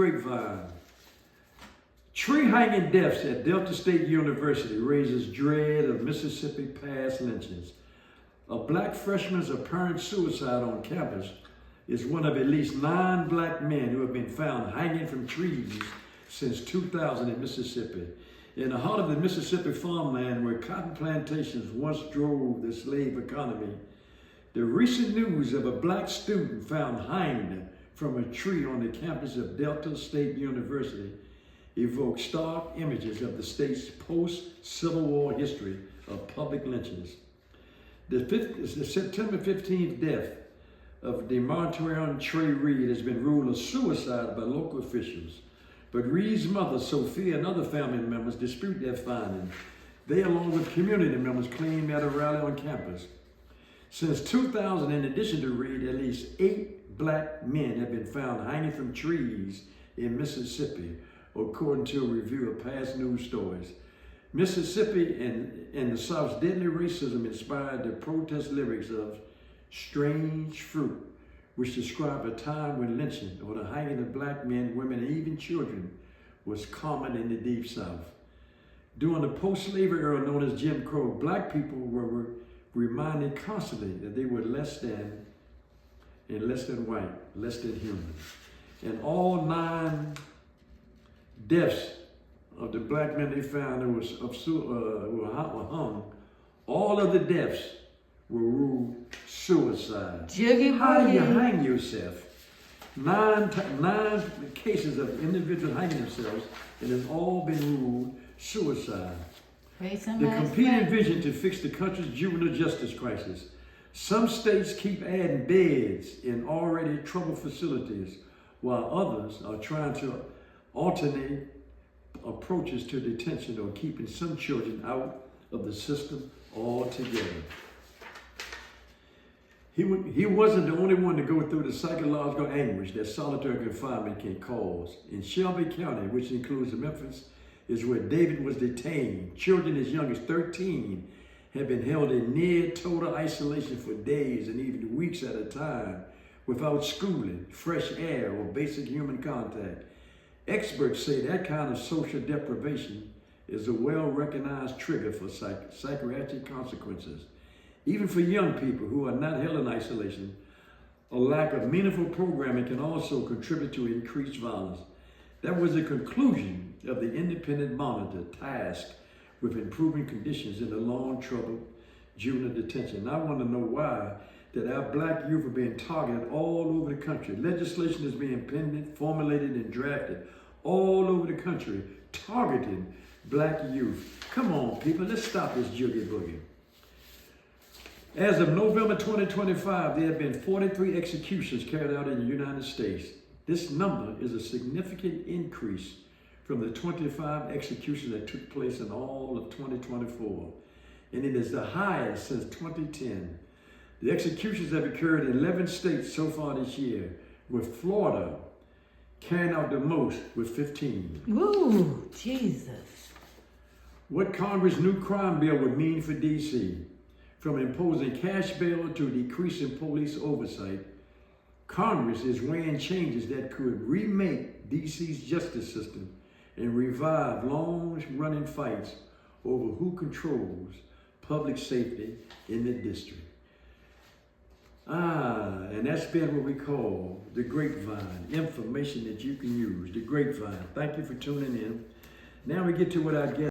Grapevine. Tree hanging deaths at Delta State University raises dread of Mississippi past lynchings. A black freshman's apparent suicide on campus is one of at least 9 black men who have been found hanging from trees since 2000 in Mississippi. In the heart of the Mississippi farmland where cotton plantations once drove the slave economy, the recent news of a black student found hanged from a tree on the campus of Delta State University evoked stark images of the state's post-Civil War history of public lynchings. The September 15th death of Demartarion Trey Reed has been ruled a suicide by local officials, but Reed's mother, Sophia, and other family members dispute that finding. They, along with community members, claim at a rally on campus. Since 2000, in addition to Reed, at least 8 black men have been found hanging from trees in Mississippi, according to a review of past news stories. Mississippi and the South's deadly racism inspired the protest lyrics of Strange Fruit, which describe a time when lynching or the hanging of black men, women, and even children was common in the Deep South. During the post-slavery era known as Jim Crow, black people were reminded constantly that they were less than white, less than human. And all 9 deaths of the black men they found were hung, all of the deaths were ruled suicide. How do you hang yourself? 9 cases of individuals hanging themselves, and it's all been ruled suicide. The competing vision to fix the country's juvenile justice crisis. Some states keep adding beds in already troubled facilities, while others are trying to alternate approaches to detention or keeping some children out of the system altogether. He wasn't the only one to go through the psychological anguish that solitary confinement can cause. In Shelby County, which includes Memphis, is where David was detained. Children as young as 13 have been held in near total isolation for days and even weeks at a time without schooling, fresh air, or basic human contact. Experts say that kind of social deprivation is a well-recognized trigger for psychiatric consequences. Even for young people who are not held in isolation, a lack of meaningful programming can also contribute to increased violence. That was the conclusion of the independent monitor tasked with improving conditions in the long-troubled juvenile detention. And I want to know why that our black youth are being targeted all over the country. Legislation is being penned, formulated, and drafted all over the country, targeting black youth. Come on, people, let's stop this joogie boogie. As of November 2025, there have been 43 executions carried out in the United States. This number is a significant increase from the 25 executions that took place in all of 2024, and it is the highest since 2010. The executions have occurred in 11 states so far this year, with Florida carrying out the most with 15. Ooh, Jesus. What Congress' new crime bill would mean for D.C., from imposing cash bail to decreasing police oversight, Congress is weighing changes that could remake D.C.'s justice system and revive long-running fights over who controls public safety in the district. And that's been what we call the grapevine, information that you can use, the grapevine. Thank you for tuning in. Now we get to what I guess